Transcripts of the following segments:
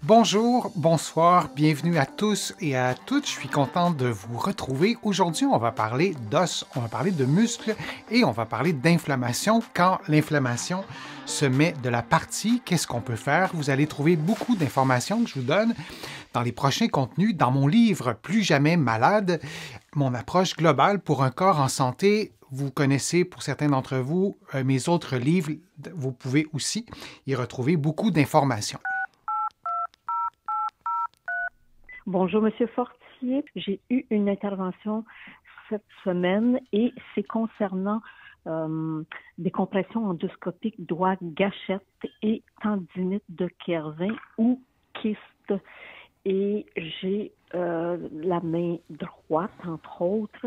Bonjour, bonsoir, bienvenue à tous et à toutes. Je suis content de vous retrouver. Aujourd'hui, on va parler d'os, on va parler de muscles et on va parler d'inflammation. Quand l'inflammation se met de la partie, qu'est-ce qu'on peut faire? Vous allez trouver beaucoup d'informations que je vous donne dans les prochains contenus. Dans mon livre Plus jamais malade, mon approche globale pour un corps en santé. Vous connaissez, pour certains d'entre vous, mes autres livres. Vous pouvez aussi y retrouver beaucoup d'informations. Bonjour, Monsieur Fortier. J'ai eu une intervention cette semaine et c'est concernant des compressions endoscopiques doigts, gâchettes et tendinite de Kervin ou kyste. Et j'ai la main droite, entre autres,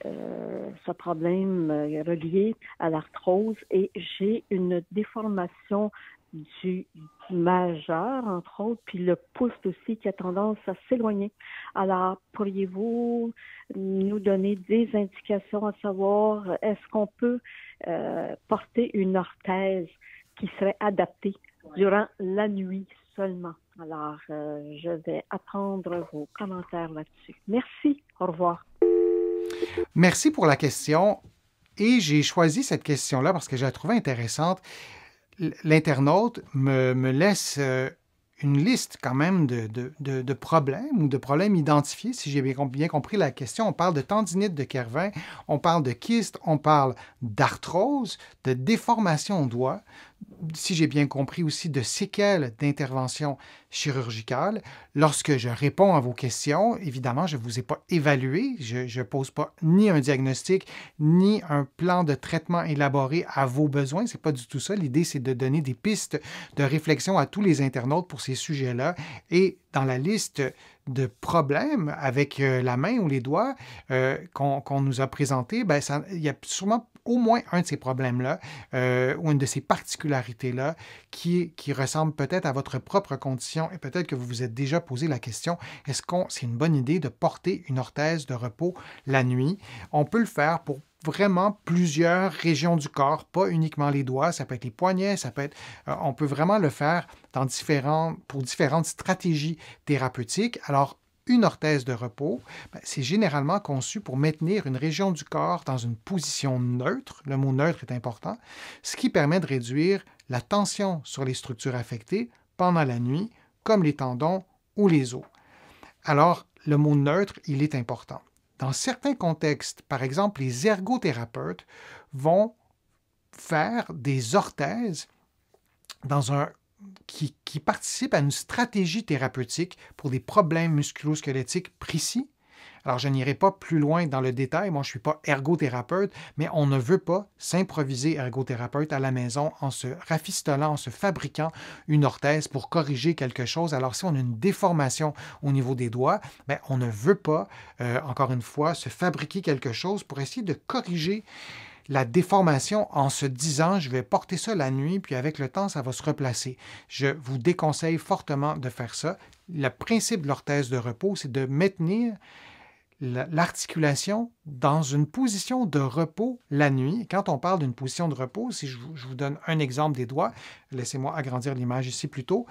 ce problème relié à l'arthrose et j'ai une déformation du majeur, entre autres, puis le pouce aussi qui a tendance à s'éloigner. Alors, pourriez-vous nous donner des indications à savoir est-ce qu'on peut porter une orthèse qui serait adaptée durant la nuit seulement? Alors, je vais attendre vos commentaires là-dessus. Merci. Au revoir. Merci pour la question. Et j'ai choisi cette question-là parce que je la trouvais intéressante. L'internaute me laisse une liste quand même de problèmes ou de problèmes identifiés. Si j'ai bien compris la question, on parle de tendinite de Kervin, on parle de kyste, on parle d'arthrose, de déformation au doigt, si j'ai bien compris aussi, de séquelles d'intervention chirurgicale. Lorsque je réponds à vos questions, évidemment, je ne vous ai pas évalué, je ne pose pas ni un diagnostic, ni un plan de traitement élaboré à vos besoins. Ce n'est pas du tout ça. L'idée, c'est de donner des pistes de réflexion à tous les internautes pour ces sujets-là. Et dans la liste de problèmes avec la main ou les doigts qu'on nous a présentés, il y a sûrement au moins un de ces problèmes-là ou une de ces particularités-là qui ressemble peut-être à votre propre condition et peut-être que vous vous êtes déjà posé la question, est-ce que c'est une bonne idée de porter une orthèse de repos la nuit? On peut le faire pour vraiment plusieurs régions du corps, pas uniquement les doigts, ça peut être les poignets, ça peut être, on peut vraiment le faire pour différentes stratégies thérapeutiques. Alors, une orthèse de repos, c'est généralement conçu pour maintenir une région du corps dans une position neutre, le mot neutre est important, ce qui permet de réduire la tension sur les structures affectées pendant la nuit, comme les tendons ou les os. Alors, le mot neutre, il est important. Dans certains contextes, par exemple, les ergothérapeutes vont faire des orthèses qui participent à une stratégie thérapeutique pour des problèmes musculo-squelettiques précis. Alors, je n'irai pas plus loin dans le détail. Moi, je ne suis pas ergothérapeute, mais on ne veut pas s'improviser ergothérapeute à la maison en se rafistolant, en se fabriquant une orthèse pour corriger quelque chose. Alors, si on a une déformation au niveau des doigts, on ne veut pas, encore une fois, se fabriquer quelque chose pour essayer de corriger la déformation en se disant « je vais porter ça la nuit, puis avec le temps, ça va se replacer ». Je vous déconseille fortement de faire ça. Le principe de l'orthèse de repos, c'est de maintenir l'articulation dans une position de repos la nuit. Quand on parle d'une position de repos, si je vous donne un exemple des doigts, laissez-moi agrandir l'image ici plutôt,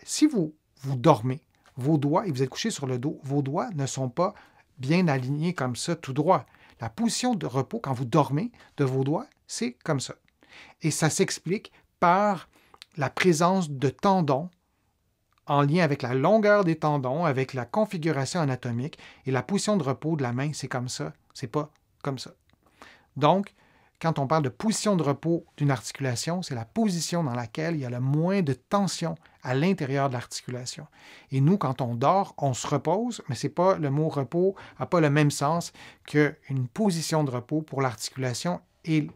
si vous dormez, vos doigts, et vous êtes couché sur le dos, vos doigts ne sont pas bien alignés comme ça, tout droit. La position de repos, quand vous dormez, de vos doigts, c'est comme ça. Et ça s'explique par la présence de tendons en lien avec la longueur des tendons, avec la configuration anatomique, et la position de repos de la main, c'est comme ça, c'est pas comme ça. Donc, quand on parle de position de repos d'une articulation, c'est la position dans laquelle il y a le moins de tension à l'intérieur de l'articulation. Et nous, quand on dort, on se repose, mais le mot repos n'a pas le même sens qu'une position de repos pour l'articulation, et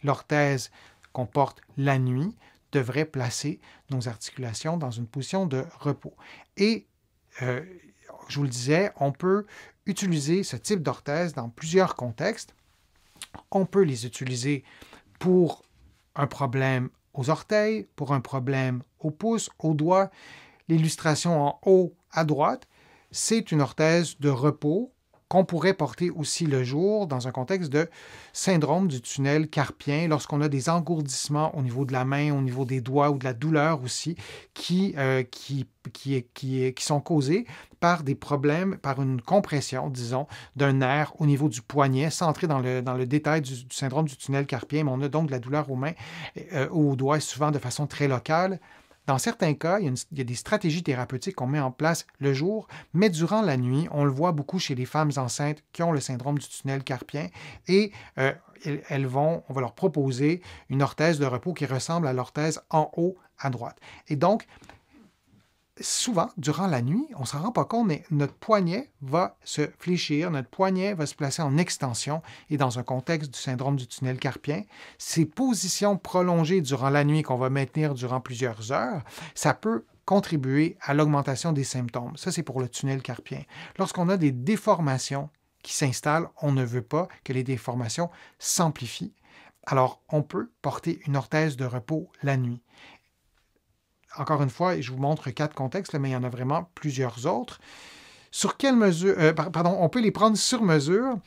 l'orthèse qu'on porte la nuit devrait placer nos articulations dans une position de repos. Et, je vous le disais, on peut utiliser ce type d'orthèse dans plusieurs contextes. On peut les utiliser pour un problème aux orteils, pour un problème au pouce, au doigt. L'illustration en haut à droite, c'est une orthèse de repos qu'on pourrait porter aussi le jour dans un contexte de syndrome du tunnel carpien, lorsqu'on a des engourdissements au niveau de la main, au niveau des doigts ou de la douleur aussi, qui sont causés par des problèmes, par une compression, disons, d'un nerf au niveau du poignet, sans entrer dans le détail du syndrome du tunnel carpien, mais on a donc de la douleur aux mains ou aux doigts, souvent de façon très locale. Dans certains cas, il y a des stratégies thérapeutiques qu'on met en place le jour, mais durant la nuit, on le voit beaucoup chez les femmes enceintes qui ont le syndrome du tunnel carpien et on va leur proposer une orthèse de repos qui ressemble à l'orthèse en haut à droite. Et donc, souvent, durant la nuit, on ne s'en rend pas compte, mais notre poignet va se fléchir, notre poignet va se placer en extension et dans un contexte du syndrome du tunnel carpien, ces positions prolongées durant la nuit qu'on va maintenir durant plusieurs heures, ça peut contribuer à l'augmentation des symptômes. Ça, c'est pour le tunnel carpien. Lorsqu'on a des déformations qui s'installent, on ne veut pas que les déformations s'amplifient. Alors, on peut porter une orthèse de repos la nuit. Encore une fois, je vous montre 4 contextes, mais il y en a vraiment plusieurs autres. Sur quelle mesure, on peut les prendre sur mesure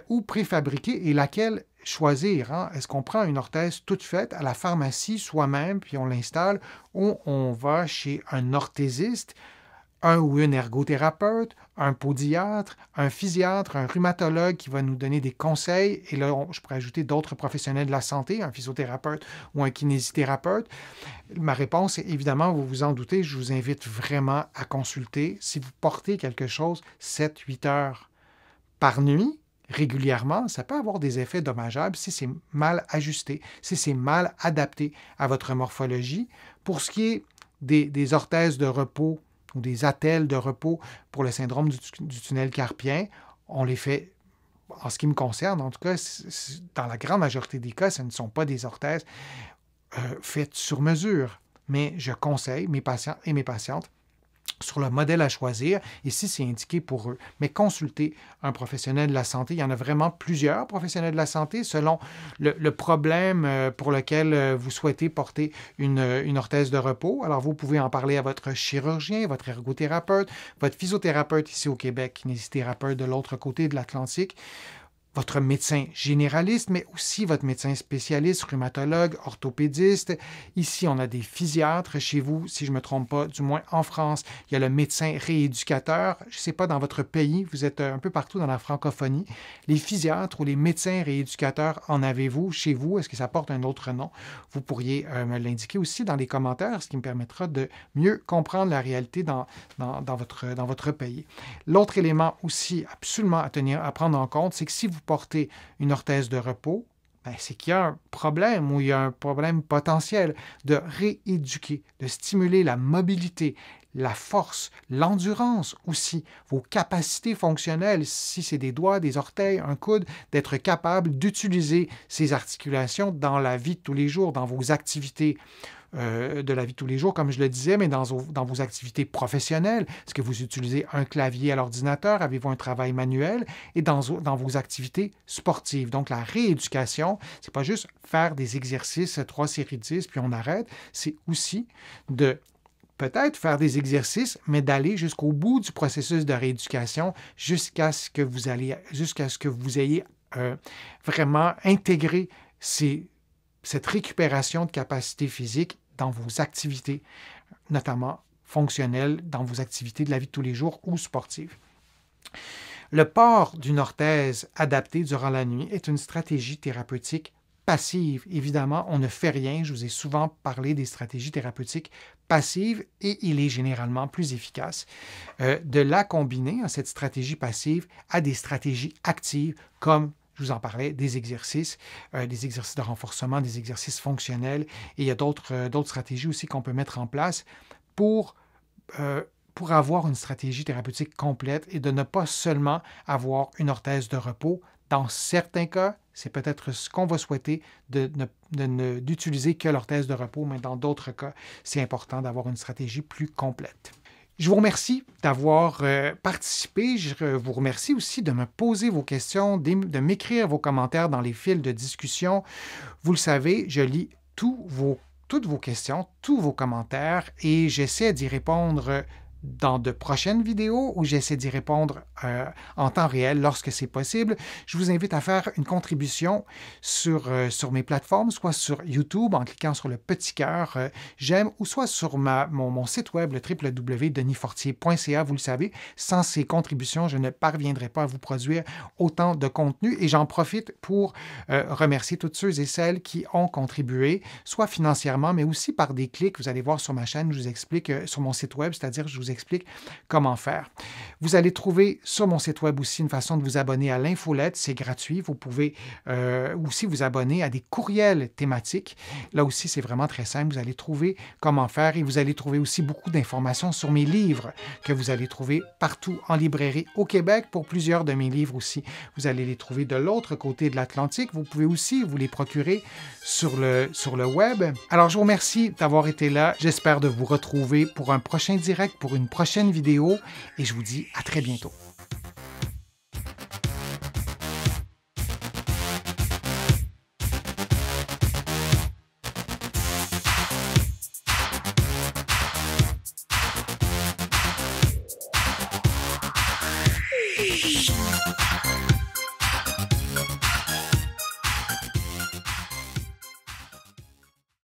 ou préfabriquées et laquelle choisir. Hein? Est-ce qu'on prend une orthèse toute faite à la pharmacie soi-même, puis on l'installe, ou on va chez un orthésiste, un ou une ergothérapeute, un podiatre, un physiatre, un rhumatologue qui va nous donner des conseils. Et là, je pourrais ajouter d'autres professionnels de la santé, un physiothérapeute ou un kinésithérapeute. Ma réponse est évidemment, vous vous en doutez, je vous invite vraiment à consulter. Si vous portez quelque chose 7-8 heures par nuit, régulièrement, ça peut avoir des effets dommageables si c'est mal ajusté, si c'est mal adapté à votre morphologie. Pour ce qui est des orthèses de repos, ou des attelles de repos pour le syndrome du tunnel carpien, on les fait, en ce qui me concerne, en tout cas, dans la grande majorité des cas, ce ne sont pas des orthèses faites sur mesure. Mais je conseille mes patients et mes patientes sur le modèle à choisir et si c'est indiqué pour eux. Mais consultez un professionnel de la santé. Il y en a vraiment plusieurs professionnels de la santé selon le problème pour lequel vous souhaitez porter une orthèse de repos. Alors, vous pouvez en parler à votre chirurgien, votre ergothérapeute, votre physiothérapeute ici au Québec, kinésithérapeute de l'autre côté de l'Atlantique, votre médecin généraliste, mais aussi votre médecin spécialiste, rhumatologue, orthopédiste. Ici, on a des physiatres chez vous, si je ne me trompe pas, du moins en France. Il y a le médecin rééducateur. Je ne sais pas, dans votre pays, vous êtes un peu partout dans la francophonie. Les physiatres ou les médecins rééducateurs, en avez-vous chez vous? Est-ce que ça porte un autre nom? Vous pourriez me l'indiquer aussi dans les commentaires, ce qui me permettra de mieux comprendre la réalité dans votre pays. L'autre élément aussi absolument à prendre en compte, c'est que si vous porter une orthèse de repos, c'est qu'il y a un problème ou il y a un problème potentiel de rééduquer, de stimuler la mobilité, la force, l'endurance aussi, vos capacités fonctionnelles, si c'est des doigts, des orteils, un coude, d'être capable d'utiliser ces articulations dans la vie de tous les jours, dans vos activités de la vie de tous les jours, comme je le disais, mais dans vos activités professionnelles. Est-ce que vous utilisez un clavier à l'ordinateur? Avez-vous un travail manuel? Et dans vos activités sportives. Donc, la rééducation, c'est pas juste faire des exercices 3 séries de 10, puis on arrête. C'est aussi de peut-être faire des exercices, mais d'aller jusqu'au bout du processus de rééducation jusqu'à ce que vous ayez vraiment intégré cette récupération de capacité physique dans vos activités, notamment fonctionnelles, dans vos activités de la vie de tous les jours ou sportives. Le port d'une orthèse adaptée durant la nuit est une stratégie thérapeutique passive. Évidemment, on ne fait rien. Je vous ai souvent parlé des stratégies thérapeutiques passives et il est généralement plus efficace de la combiner, cette stratégie passive, à des stratégies actives comme je vous en parlais, des exercices de renforcement, des exercices fonctionnels. Et il y a d'autres stratégies aussi qu'on peut mettre en place pour avoir une stratégie thérapeutique complète et de ne pas seulement avoir une orthèse de repos. Dans certains cas, c'est peut-être ce qu'on va souhaiter d'utiliser que l'orthèse de repos, mais dans d'autres cas, c'est important d'avoir une stratégie plus complète. Je vous remercie d'avoir participé. Je vous remercie aussi de me poser vos questions, de m'écrire vos commentaires dans les fils de discussion. Vous le savez, je lis toutes vos questions, tous vos commentaires et j'essaie d'y répondre dans de prochaines vidéos où j'essaie d'y répondre en temps réel lorsque c'est possible. Je vous invite à faire une contribution sur mes plateformes, soit sur YouTube en cliquant sur le petit cœur j'aime, ou soit sur mon site web, le www.denisfortier.ca. Vous le savez, sans ces contributions, je ne parviendrai pas à vous produire autant de contenu, et j'en profite pour remercier toutes ceux et celles qui ont contribué, soit financièrement, mais aussi par des clics. Vous allez voir sur ma chaîne, je vous explique, sur mon site web, c'est-à-dire je vous explique comment faire. Vous allez trouver sur mon site web aussi une façon de vous abonner à l'infolette, c'est gratuit. Vous pouvez aussi vous abonner à des courriels thématiques. Là aussi, c'est vraiment très simple. Vous allez trouver comment faire, et vous allez trouver aussi beaucoup d'informations sur mes livres que vous allez trouver partout en librairie au Québec. Pour plusieurs de mes livres aussi, vous allez les trouver de l'autre côté de l'Atlantique. Vous pouvez aussi vous les procurer sur le web. Alors, je vous remercie d'avoir été là. J'espère de vous retrouver pour un prochain direct, pour une prochaine vidéo, et je vous dis à très bientôt.